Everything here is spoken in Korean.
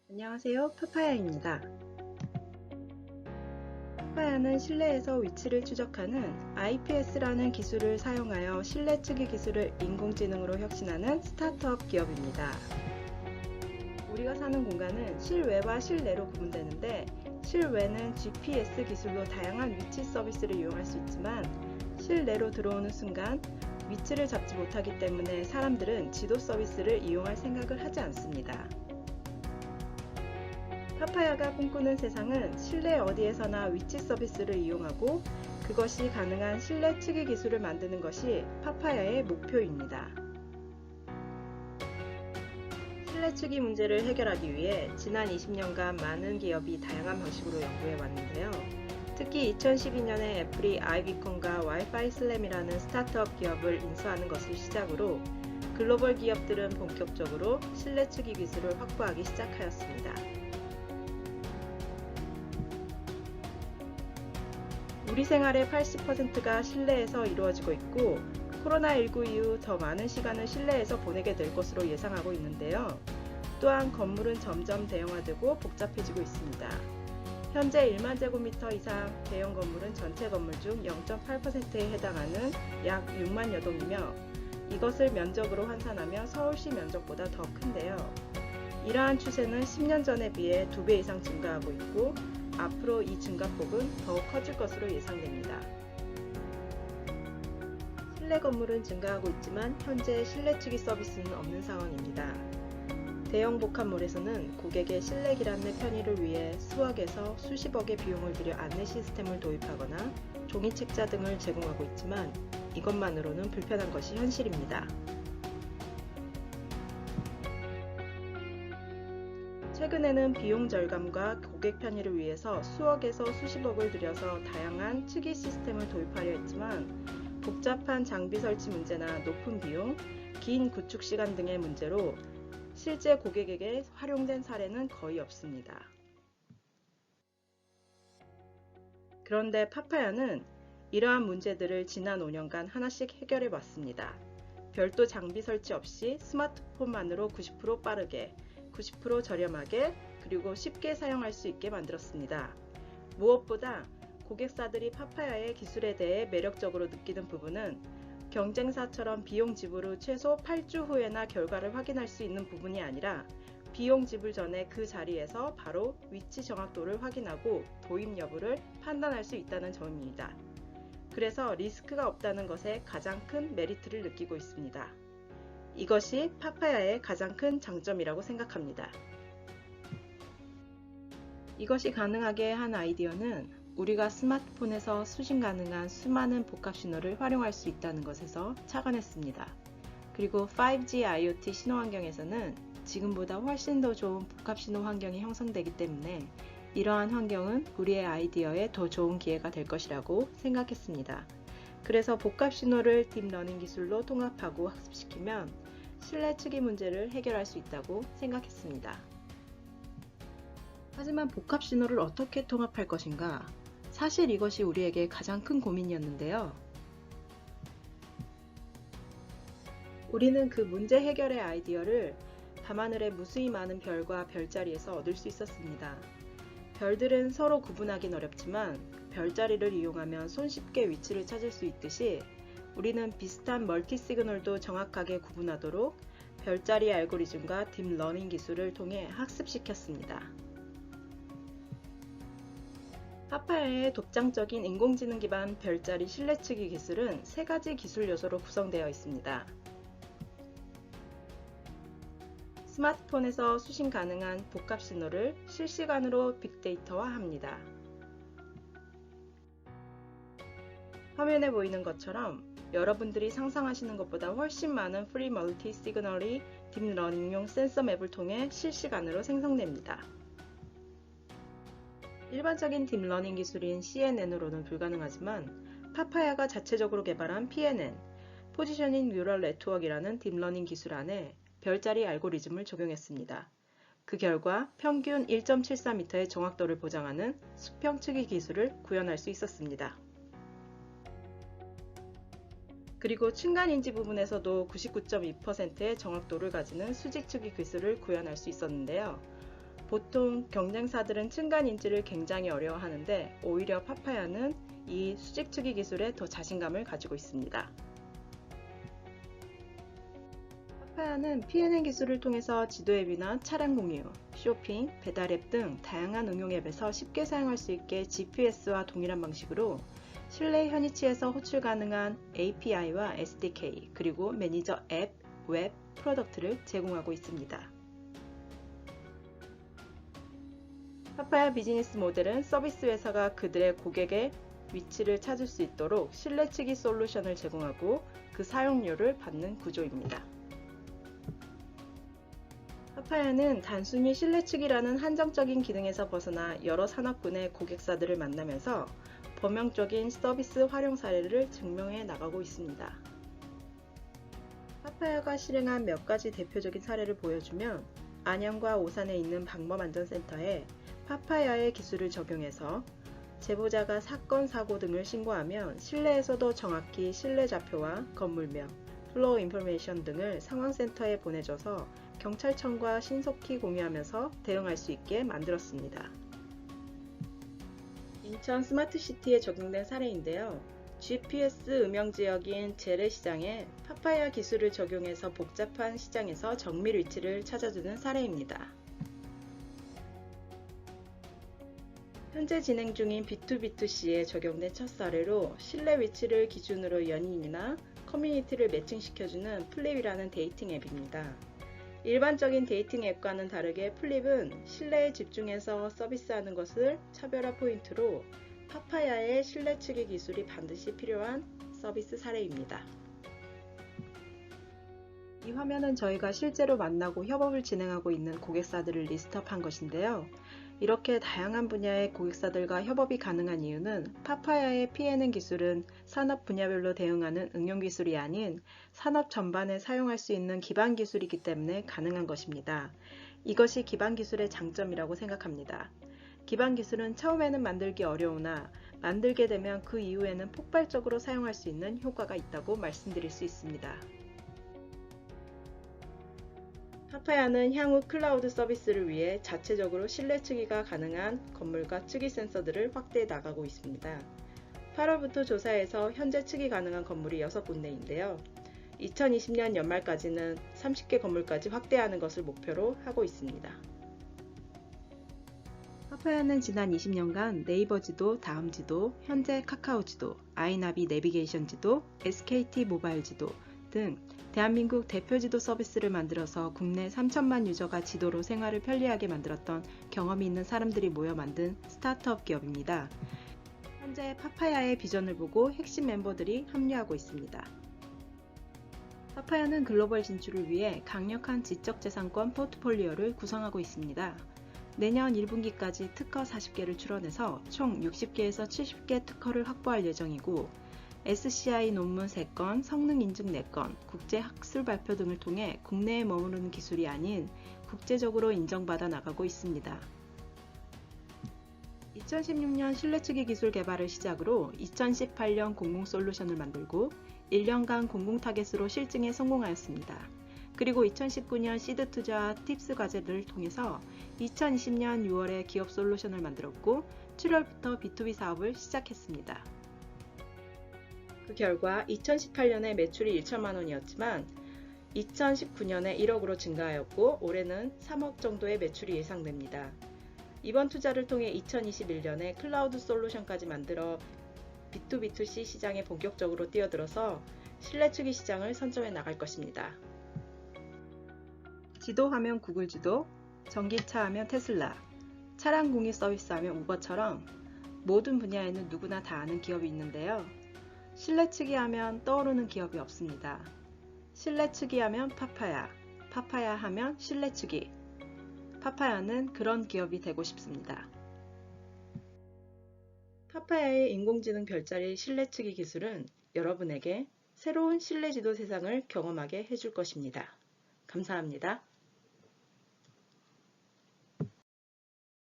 안녕하세요. 파파야입니다. 파파야는 실내에서 위치를 추적하는 IPS라는 기술을 사용하여 실내 측의 기술을 인공지능으로 혁신하는 스타트업 기업입니다. 우리가 사는 공간은 실외와 실내로 구분되는데, 실외는 GPS 기술로 다양한 위치 서비스를 이용할 수 있지만, 실내로 들어오는 순간 위치를 잡지 못하기 때문에 사람들은 지도 서비스를 이용할 생각을 하지 않습니다. 파파야가 꿈꾸는 세상은 실내 어디에서나 위치 서비스를 이용하고 그것이 가능한 실내 측의 기술을 만드는 것이 파파야의 목표입니다. 실내 측의 문제를 해결하기 위해 지난 20년간 많은 기업이 다양한 방식으로 연구해 왔는데요. 특히 2012년에 애플이 아이비콘과 와이파이 슬램이라는 스타트업 기업을 인수하는 것을 시작으로 글로벌 기업들은 본격적으로 실내 측의 기술을 확보하기 시작하였습니다. 우리 생활의 80%가 실내에서 이루어지고 있고, 코로나19 이후 더 많은 시간을 실내에서 보내게 될 것으로 예상하고 있는데요. 또한 건물은 점점 대형화되고 복잡해지고 있습니다. 현재 1만 제곱미터 이상 대형 건물은 전체 건물 중 0.8%에 해당하는 약 6만여 동이며, 이것을 면적으로 환산하면 서울시 면적보다 더 큰데요. 이러한 추세는 10년 전에 비해 2배 이상 증가하고 있고, 앞으로 이 증가폭은 더욱 커질 것으로 예상됩니다. 실내 건물은 증가하고 있지만 현재 실내 측의 서비스는 없는 상황입니다. 대형 복합몰에서는 고객의 실내 길 안내 편의를 위해 수억에서 수십억의 비용을 들여 안내 시스템을 도입하거나 종이 책자 등을 제공하고 있지만 이것만으로는 불편한 것이 현실입니다. 최근에는 비용 절감과 고객 편의를 위해서 수억에서 수십억을 들여서 다양한 측의 시스템을 도입하려 했지만 복잡한 장비 설치 문제나 높은 비용, 긴 구축 시간 등의 문제로 실제 고객에게 활용된 사례는 거의 없습니다. 그런데 파파야는 이러한 문제들을 지난 5년간 하나씩 해결해 왔습니다. 별도 장비 설치 없이 스마트폰만으로 90% 빠르게, 90% 저렴하게, 그리고 쉽게 사용할 수 있게 만들었습니다. 무엇보다 고객사들이 파파야의 기술에 대해 매력적으로 느끼는 부분은 경쟁사처럼 비용 지불 후 최소 8주 후에나 결과를 확인할 수 있는 부분이 아니라 비용 지불 전에 그 자리에서 바로 위치 정확도를 확인하고 도입 여부를 판단할 수 있다는 점입니다. 그래서 리스크가 없다는 것에 가장 큰 메리트를 느끼고 있습니다. 이것이 파파야의 가장 큰 장점이라고 생각합니다. 이것이 가능하게 한 아이디어는 우리가 스마트폰에서 수신 가능한 수많은 복합 신호를 활용할 수 있다는 것에서 착안했습니다. 그리고 5G IoT 신호 환경에서는 지금보다 훨씬 더 좋은 복합 신호 환경이 형성되기 때문에 이러한 환경은 우리의 아이디어에 더 좋은 기회가 될 것이라고 생각했습니다. 그래서 복합 신호를 딥러닝 기술로 통합하고 학습시키면 실내 측의 문제를 해결할 수 있다고 생각했습니다. 하지만 복합 신호를 어떻게 통합할 것인가? 사실 이것이 우리에게 가장 큰 고민이었는데요. 우리는 그 문제 해결의 아이디어를 밤하늘의 무수히 많은 별과 별자리에서 얻을 수 있었습니다. 별들은 서로 구분하긴 어렵지만 별자리를 이용하면 손쉽게 위치를 찾을 수 있듯이 우리는 비슷한 멀티 시그널도 정확하게 구분하도록 별자리 알고리즘과 딥러닝 기술을 통해 학습시켰습니다. 파파야의 독창적인 인공지능 기반 별자리 실내 측의 기술은 3가지 기술 요소로 구성되어 있습니다. 스마트폰에서 수신 가능한 복합 신호를 실시간으로 빅데이터화합니다. 화면에 보이는 것처럼 여러분들이 상상하시는 것보다 훨씬 많은 프리 멀티 시그널이 딥러닝용 센서 맵을 통해 실시간으로 생성됩니다. 일반적인 딥러닝 기술인 CNN으로는 불가능하지만 파파야가 자체적으로 개발한 PNN, 포지셔닝 뉴럴 네트워크이라는 딥러닝 기술 안에 별자리 알고리즘을 적용했습니다. 그 결과 평균 1.74m의 정확도를 보장하는 수평 측의 기술을 구현할 수 있었습니다. 그리고 층간인지 부분에서도 99.2%의 정확도를 가지는 수직 측의 기술을 구현할 수 있었는데요. 보통 경쟁사들은 층간 인지를 굉장히 어려워하는데 오히려 파파야는 이 수직 측이 기술에 더 자신감을 가지고 있습니다. 파파야는 PNN 기술을 통해서 지도 앱이나 차량 공유, 쇼핑, 배달 앱 등 다양한 응용 앱에서 쉽게 사용할 수 있게 GPS와 동일한 방식으로 실내 현위치에서 호출 가능한 API와 SDK, 그리고 매니저 앱, 웹, 프로덕트를 제공하고 있습니다. 파파야 비즈니스 모델은 서비스 회사가 그들의 고객의 위치를 찾을 수 있도록 실내치기 솔루션을 제공하고 그 사용료를 받는 구조입니다. 파파야는 단순히 실내치기라는 한정적인 기능에서 벗어나 여러 산업군의 고객사들을 만나면서 범용적인 서비스 활용 사례를 증명해 나가고 있습니다. 파파야가 실행한 몇 가지 대표적인 사례를 보여주면, 안양과 오산에 있는 방범안전센터에 파파야의 기술을 적용해서 제보자가 사건, 사고 등을 신고하면 실내에서도 정확히 실내 좌표와 건물명, 플로어 인포메이션 등을 상황센터에 보내줘서 경찰청과 신속히 공유하면서 대응할 수 있게 만들었습니다. 인천 스마트시티에 적용된 사례인데요. GPS 음영지역인 재래시장에 파파야 기술을 적용해서 복잡한 시장에서 정밀 위치를 찾아주는 사례입니다. 현재 진행 중인 B2B2C에 적용된 첫 사례로 실내 위치를 기준으로 연인이나 커뮤니티를 매칭시켜주는 플립이라는 데이팅 앱입니다. 일반적인 데이팅 앱과는 다르게 플립은 실내에 집중해서 서비스하는 것을 차별화 포인트로 파파야의 실내치기 기술이 반드시 필요한 서비스 사례입니다. 이 화면은 저희가 실제로 만나고 협업을 진행하고 있는 고객사들을 리스트업한 것인데요. 이렇게 다양한 분야의 고객사들과 협업이 가능한 이유는 파파야의 PNN 기술은 산업 분야별로 대응하는 응용 기술이 아닌 산업 전반에 사용할 수 있는 기반 기술이기 때문에 가능한 것입니다. 이것이 기반 기술의 장점이라고 생각합니다. 기반 기술은 처음에는 만들기 어려우나 만들게 되면 그 이후에는 폭발적으로 사용할 수 있는 효과가 있다고 말씀드릴 수 있습니다. 파파야는 향후 클라우드 서비스를 위해 자체적으로 실내 측이가 가능한 건물과 측이 센서들을 확대해 나가고 있습니다. 8월부터 조사해서 현재 측이 가능한 건물이 6군데인데요. 2020년 연말까지는 30개 건물까지 확대하는 것을 목표로 하고 있습니다. 파파야는 지난 20년간 네이버 지도, 다음 지도, 현재 카카오 지도, 아이나비 내비게이션 지도, SKT 모바일 지도 등 대한민국 대표 지도 서비스를 만들어서 국내 3천만 유저가 지도로 생활을 편리하게 만들었던 경험이 있는 사람들이 모여 만든 스타트업 기업입니다. 현재 파파야의 비전을 보고 핵심 멤버들이 합류하고 있습니다. 파파야는 글로벌 진출을 위해 강력한 지적재산권 포트폴리오를 구성하고 있습니다. 내년 1분기까지 특허 40개를 출원해서 총 60개에서 70개 특허를 확보할 예정이고, SCI 논문 3건, 성능 인증 4건, 국제 학술 발표 등을 통해 국내에 머무르는 기술이 아닌 국제적으로 인정받아 나가고 있습니다. 2016년 실내측이 기술 개발을 시작으로 2018년 공공 솔루션을 만들고 1년간 공공 타겟으로 실증에 성공하였습니다. 그리고 2019년 시드 투자와 팁스 과제를 통해서 2020년 6월에 기업 솔루션을 만들었고 7월부터 B2B 사업을 시작했습니다. 그 결과 2018년에 매출이 1천만 원이었지만 2019년에 1억으로 증가하였고 올해는 3억 정도의 매출이 예상됩니다. 이번 투자를 통해 2021년에 클라우드 솔루션까지 만들어 B2B2C 시장에 본격적으로 뛰어들어서 실내측이 시장을 선점해 나갈 것입니다. 지도하면 구글 지도, 전기차 하면 테슬라, 차량 공유 서비스 하면 우버처럼 모든 분야에는 누구나 다 아는 기업이 있는데요. 실내측이 하면 떠오르는 기업이 없습니다. 실내측이 하면 파파야, 파파야 하면 실내측이. 파파야는 그런 기업이 되고 싶습니다. 파파야의 인공지능 별자리 실내측이 기술은 여러분에게 새로운 실내지도 세상을 경험하게 해줄 것입니다. 감사합니다.